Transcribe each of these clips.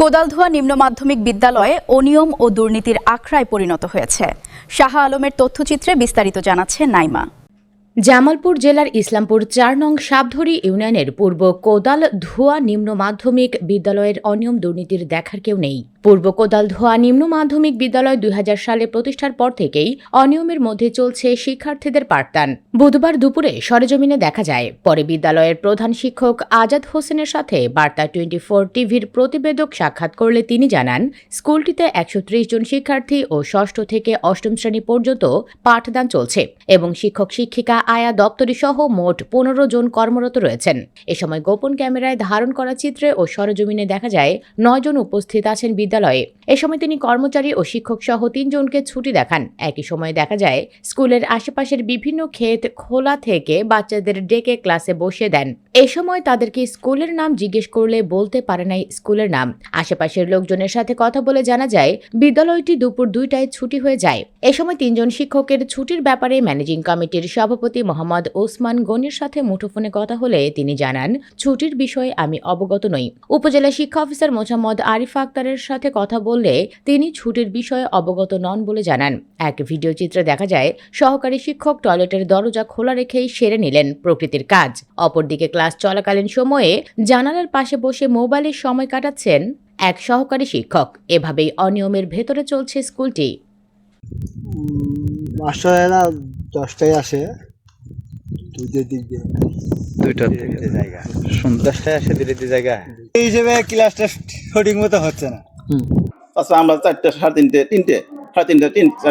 কোদালধোয়া নিম্ন মাধ্যমিক বিদ্যালয়ে অনিয়ম ও দুর্নীতির আখড়ায় পরিণত হয়েছে। শাহ আলমের তথ্যচিত্রে বিস্তারিত জানাচ্ছে নাইমা। জামালপুর জেলার ইসলামপুর ৪ নং সাবধরি ইউনিয়নের পূর্ব কোদালধোয়া নিম্ন মাধ্যমিক বিদ্যালয়ের অনিয়ম দুর্নীতির দেখার কেউ নেই। পূর্ব কোদালধোয়া নিম্ন মাধ্যমিক বিদ্যালয় ২০০০ সালে প্রতিষ্ঠার পর থেকেই অনিয়মের মধ্যে চলছে শিক্ষার্থীদের পাঠদান। বুধবার দুপুরে সরেজমিনে দেখা যায়, পরে বিদ্যালয়ের প্রধান শিক্ষক আজাদ হোসেনের সাথে বার্তা 24 টিভির প্রতিবেদক সাক্ষাৎ করলে তিনি জানান, স্কুলটিতে ১৩০ জন শিক্ষার্থী ও ষষ্ঠ থেকে অষ্টম শ্রেণী পর্যন্ত পাঠদান চলছে এবং শিক্ষক শিক্ষিকা আয়া দপ্তরি সহ মোট ১৫ জন কর্মরত রয়েছেন। এ সময় গোপন ক্যামেরায় ধারণ করা চিত্রে ও সরেজমিনে দেখা যায় ৯ জন উপস্থিত আছেন বিদ্যালয়ে। এ সময় তিনি কর্মচারী ও শিক্ষক সহ ৩ জনকে ছুটি দেখান। একই সময় দেখা যায় স্কুলের আশেপাশের বিভিন্ন ক্ষেত খোলা থেকে বাচ্চাদের ডেকে ক্লাসে বসিয়ে দেন। এ সময় তাদেরকে স্কুলের নাম জিজ্ঞেস করলে বলতে পারে নাই স্কুলের নাম। আশেপাশের লোকজনের সাথে কথা বলে জানা যায় বিদ্যালয়টি দুপুর ২টায় ছুটি হয়ে যায়। এ সময় ৩ জন শিক্ষকের ছুটির ব্যাপারে ম্যানেজিং কমিটির সভাপতি মোহাম্মদ ওসমান গনির সাথে মুঠোফোনে কথা হলে তিনি জানান, ছুটির বিষয়ে আমি অবগত নই। উপজেলা শিক্ষা অফিসার মোহাম্মদ আরিফা আক্তারের সাথে কথা বললে তিনি ছুটির বিষয়ে অবগত নন বলে জানান। এক ভিডিও চিত্রে দেখা যায় সহকারী শিক্ষক টয়লেটের দরজা খোলা রেখেই সেরে নিলেন প্রকৃতির কাজ। অপরদিকে ক্লাস চলাকালীন সময়ে জানালার পাশে বসে মোবাইলে সময় কাটাচ্ছেন এক সহকারী শিক্ষক। এভাবেই অনিয়মের ভেতরে চলছে স্কুলটি। মাস্টারেরা 10টায় আসে, দুইটার জায়গা 10টায় আসে দুইটা জায়গা এই হিসেবে ক্লাসটা সঠিক মতো হচ্ছে না। আচ্ছা, আমরা 4টে, সাড়ে 3টে, সাড়ে 3টে,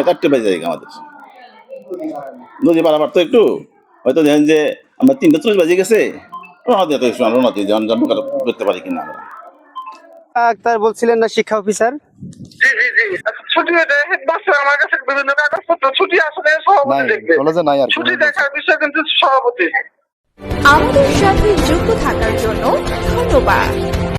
4টে বাজে যাই আমাদের। নদী পারাবার তো একটু হয়তো দেখেন যে আমরা 3:40 বাজে গেছে, রওনা দিয়ে জন্ম করতে পারি কিনা আমরা। আক্তার বলছিলেন না শিক্ষা অফিসার? ছুটি হেডমাস্টার আমার কাছে বিভিন্ন কাগজপত্র ছুটি আসলে সভাপতি দেখবে, ছুটি দেখার বিষয় কিন্তু সভাপতি। আমাদের সাথে যুক্ত থাকার জন্য ধন্যবাদ।